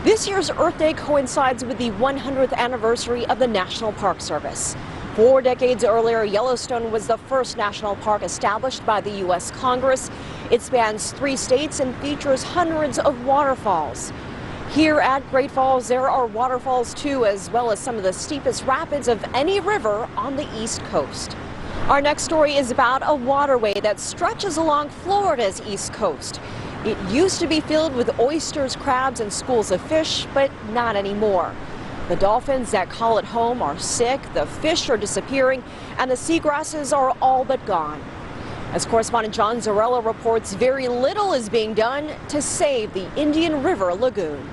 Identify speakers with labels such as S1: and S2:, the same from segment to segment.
S1: This year's Earth Day coincides with the 100th anniversary of the National Park Service. 4 decades earlier, Yellowstone was the first national park established by the U.S. Congress. It spans 3 states and features hundreds of waterfalls. Here at Great Falls, there are waterfalls too, as well as some of the steepest rapids of any river on the East Coast. Our next story is about a waterway that stretches along Florida's East Coast. It used to be filled with oysters, crabs, and schools of fish, but not anymore. The dolphins that call it home are sick, the fish are disappearing, and the seagrasses are all but gone. As correspondent John Zarella reports, very little is being done to save the Indian River Lagoon.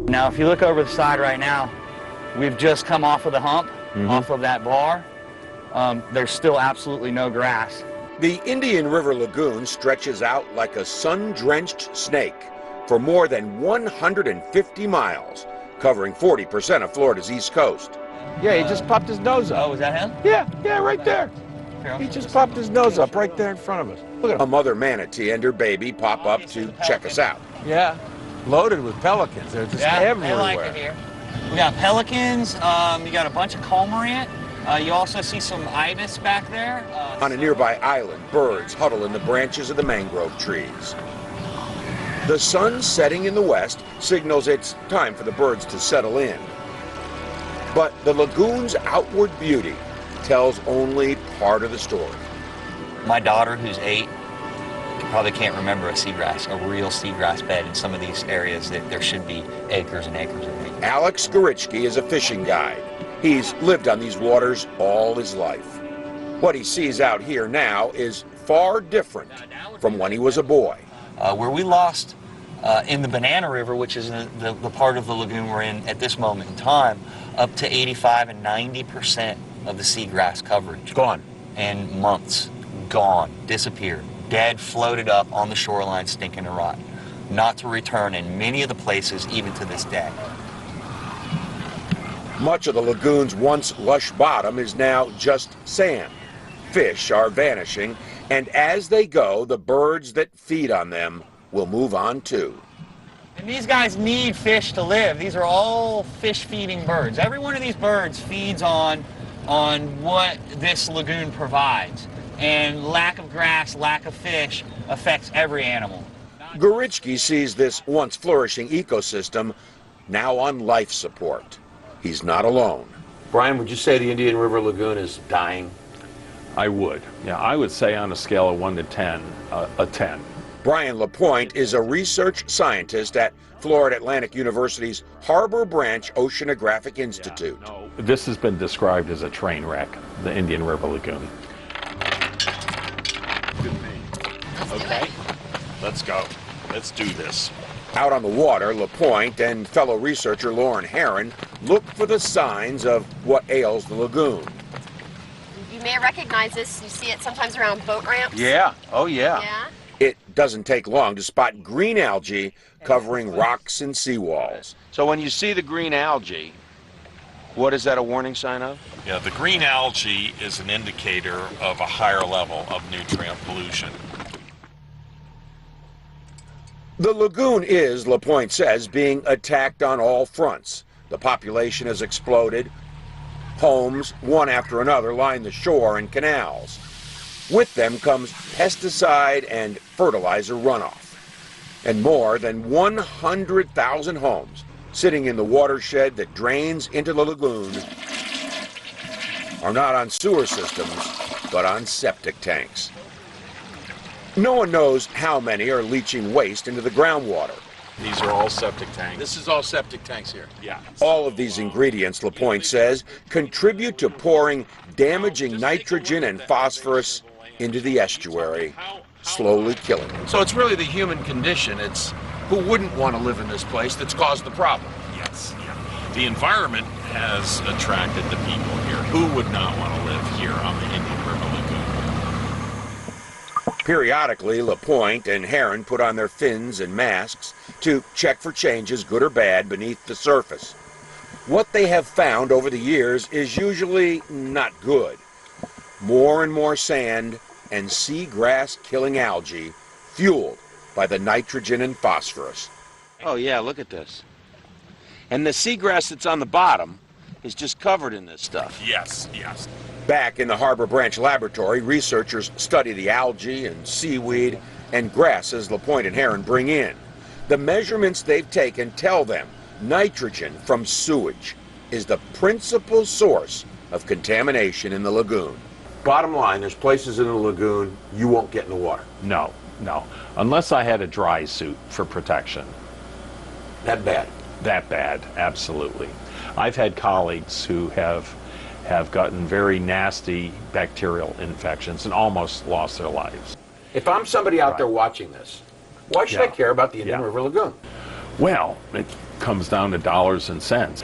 S2: Now, if you look over the side right now, we've just come off of the hump, off of that bar. There's still absolutely no grass.
S3: The Indian River Lagoon stretches out like a sun-drenched snake for more than 150 miles, covering 40% of Florida's East Coast.
S4: Yeah, he just popped his nose up.
S2: Oh, is that him?
S4: Yeah, right there. He just popped his nose up right there in front of us. Look at
S3: A
S4: him.
S3: mother manatee and her baby pop up to check us out.
S4: Yeah, loaded with pelicans. They're just everywhere.
S2: They like it here. We got pelicans, you got a bunch of cormorant. You also see some ibis back there.
S3: On a nearby island, birds huddle in the branches of the mangrove trees. The sun setting in the west signals it's time for the birds to settle in. But the lagoon's outward beauty tells only part of the story.
S2: My daughter, who's 8, probably can't remember a seagrass, a real seagrass bed in some of these areas that there should be acres and acres of it.
S3: Alex Goritsky is a fishing guide. He's lived on these waters all his life. What he sees out here now is far different from when he was a boy.
S2: Where we lost in the Banana River, which is the part of the lagoon we're in at this moment in time, up to 85 and 90% of the seagrass coverage.
S4: Gone.
S2: And months. Gone. Disappeared. Dead, floated up on the shoreline, stinking to rot. Not to return in many of the places even to this day.
S3: Much of the lagoon's once lush bottom is now just sand. Fish are vanishing, and as they go, the birds that feed on them will move on too.
S2: And these guys need fish to live. These are all fish-feeding birds. Every one of these birds feeds on what this lagoon provides. And lack of grass, lack of fish affects every animal.
S3: Goritsky sees this once flourishing ecosystem now on life support. He's not alone.
S4: Brian, would you say the Indian River Lagoon is dying?
S5: I would. Yeah, I would say on a scale of 1 to 10, a 10.
S3: Brian Lapointe is a research scientist at Florida Atlantic University's Harbor Branch Oceanographic Institute.
S5: Yeah, no, this has been described as a train wreck, the Indian River Lagoon.
S6: Okay, let's go. Let's do this.
S3: Out on the water, Lapointe and fellow researcher Lauren Herron look for the signs of what ails the lagoon.
S7: You may recognize this. You see it sometimes around boat ramps.
S4: Yeah. Oh, yeah.
S7: Yeah.
S3: It doesn't take long to spot green algae covering rocks and seawalls.
S4: So when you see the green algae, what is that a warning sign of?
S6: Yeah, the green algae is an indicator of a higher level of nutrient pollution.
S3: The lagoon is, Lapointe says, being attacked on all fronts. The population has exploded. Homes, one after another, line the shore and canals. With them comes pesticide and fertilizer runoff. And more than 100,000 homes sitting in the watershed that drains into the lagoon are not on sewer systems, but on septic tanks. No one knows how many are leaching waste into the groundwater.
S6: These are all septic tanks.
S4: This is all septic tanks here.
S6: Yeah.
S3: All of these ingredients, Lapointe says, contribute to pouring damaging nitrogen and phosphorus into the estuary, slowly killing them.
S4: So it's really the human condition. It's who wouldn't want to live in this place that's caused the problem.
S6: Yes. Yeah. The environment has attracted the people here. Who would not want to live here on the Indian River Lagoon?
S3: Periodically, Lapointe and Herron put on their fins and masks to check for changes, good or bad, beneath the surface. What they have found over the years is usually not good. more and more sand and seagrass-killing algae fueled by the nitrogen and phosphorus.
S8: Oh yeah, look at this. And the seagrass that's on the bottom is just covered in this stuff.
S6: Yes, yes.
S3: Back in the Harbor Branch Laboratory, researchers study the algae and seaweed and grasses Lapointe and Heron bring in. The measurements they've taken tell them nitrogen from sewage is the principal source of contamination in the lagoon. Bottom line, there's places in the lagoon you won't get in the water.
S5: No, no. Unless I had a dry suit for protection.
S3: That bad?
S5: That bad, absolutely. I've had colleagues who have gotten very nasty bacterial infections and almost lost their lives.
S3: If I'm somebody out there watching this, why should I care about the Indian River Lagoon?
S5: Well, it comes down to dollars and cents.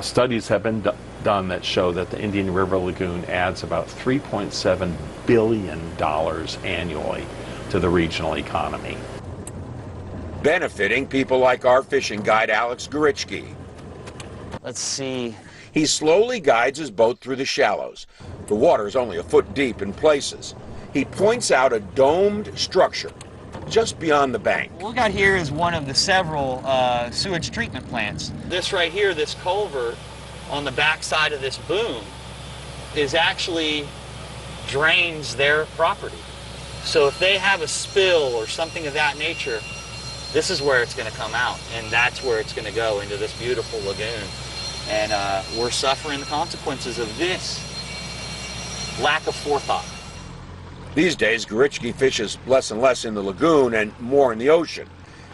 S5: Studies have been done that show that the Indian River Lagoon adds about $3.7 billion annually to the regional economy.
S3: Benefiting people like our fishing guide Alex Gorichki.
S2: Let's see.
S3: He slowly guides his boat through the shallows. The water is only a foot deep in places. He points out a domed structure just beyond the bank.
S2: What we got here is one of the several sewage treatment plants. This right here, this culvert on the back side of this boom, is actually drains their property. So if they have a spill or something of that nature, this is where it's going to come out, and that's where it's going to go into this beautiful lagoon. And we're suffering the consequences of this lack of forethought.
S3: These days, Gorichki fishes less and less in the lagoon and more in the ocean.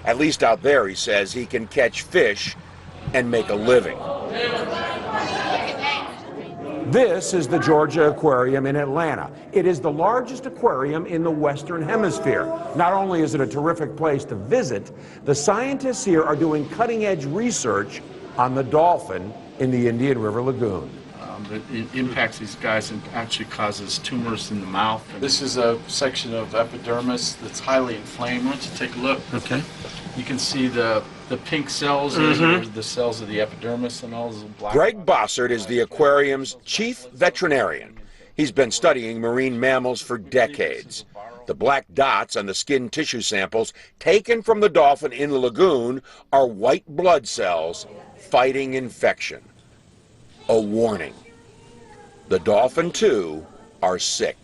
S3: At least out there, he says, he can catch fish and make a living. This is the Georgia Aquarium in Atlanta. It is the largest aquarium in the Western Hemisphere. Not only is it a terrific place to visit, the scientists here are doing cutting-edge research on the dolphin in the Indian River Lagoon.
S9: It impacts these guys and actually causes tumors in the mouth. This is a section of epidermis that's highly inflamed. Why don't you take a look? Okay. You can see the pink cells, are the cells of the epidermis, and all those black.
S3: Greg Bossert is the aquarium's chief veterinarian. He's been studying marine mammals for decades. The black dots on the skin tissue samples taken from the dolphin in the lagoon are white blood cells fighting infection. A warning. The dolphin, too, are sick.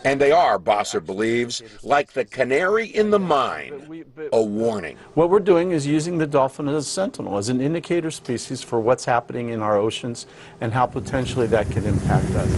S3: And they are, Bossert believes, like the canary in the mine, a warning.
S10: What we're doing is using the dolphin as a sentinel, as an indicator species for what's happening in our oceans and how potentially that could impact us.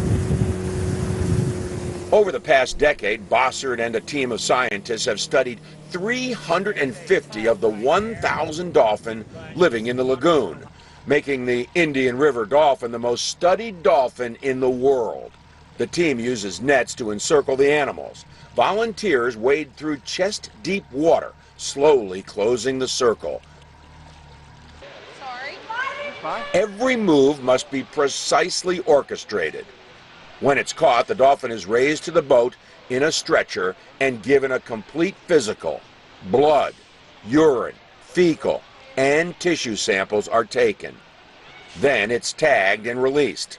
S3: Over the past decade, Bossert and a team of scientists have studied 350 of the 1,000 dolphin living in the lagoon, making the Indian River dolphin the most studied dolphin in the world. The team uses nets to encircle the animals. Volunteers wade through chest-deep water, slowly closing the circle. Every move must be precisely orchestrated. When it's caught, the dolphin is raised to the boat in a stretcher and given a complete physical. Blood, urine, fecal, and tissue samples are taken. Then it's tagged and released.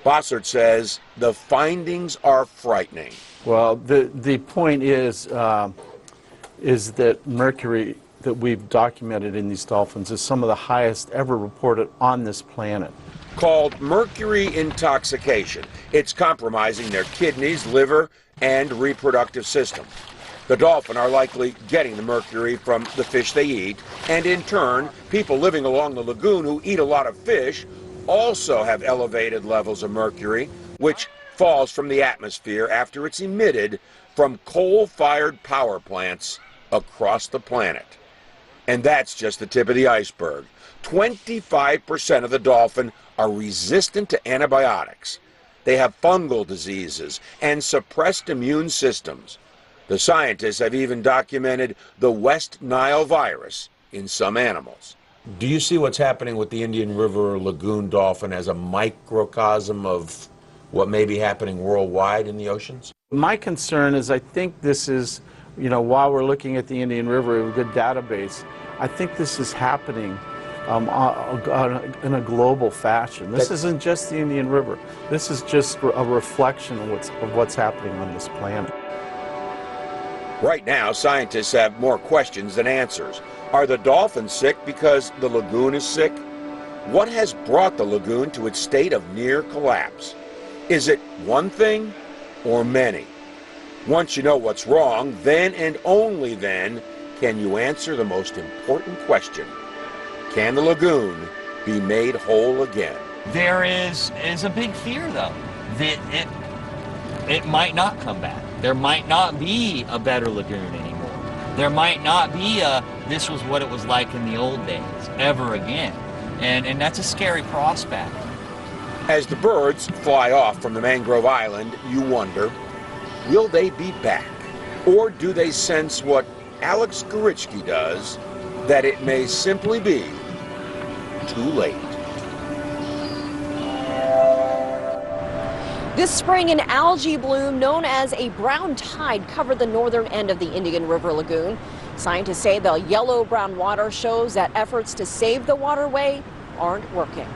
S3: Bossert says the findings are frightening.
S10: Well, the point is that mercury that we've documented in these dolphins is some of the highest ever reported on this planet.
S3: Called mercury intoxication. It's compromising their kidneys, liver, and reproductive system. The dolphin are likely getting the mercury from the fish they eat, and in turn, people living along the lagoon who eat a lot of fish also have elevated levels of mercury, which falls from the atmosphere after it's emitted from coal-fired power plants across the planet. And that's just the tip of the iceberg. 25% of the dolphin are resistant to antibiotics. They have fungal diseases and suppressed immune systems. The scientists have even documented the West Nile virus in some animals. Do you see what's happening with the Indian River Lagoon dolphin as a microcosm of what may be happening worldwide in the oceans?
S10: My concern is I think this is, while we're looking at the Indian River, a good database, I think this is happening in a global fashion. This isn't just the Indian River. This is just a reflection of what's happening on this planet.
S3: Right now, scientists have more questions than answers. Are the dolphins sick because the lagoon is sick? What has brought the lagoon to its state of near collapse? Is it one thing or many? Once you know what's wrong, then and only then can you answer the most important question. Can the lagoon be made whole again?
S2: There is a big fear, though, that it might not come back. There might not be a better lagoon anymore. There might not be this was what it was like in the old days ever again. And that's a scary prospect.
S3: As the birds fly off from the mangrove island, you wonder, will they be back? Or do they sense what Alex Gorichki does, that it may simply be too late?
S1: This spring, an algae bloom known as a brown tide covered the northern end of the Indian River Lagoon. Scientists say the yellow-brown water shows that efforts to save the waterway aren't working.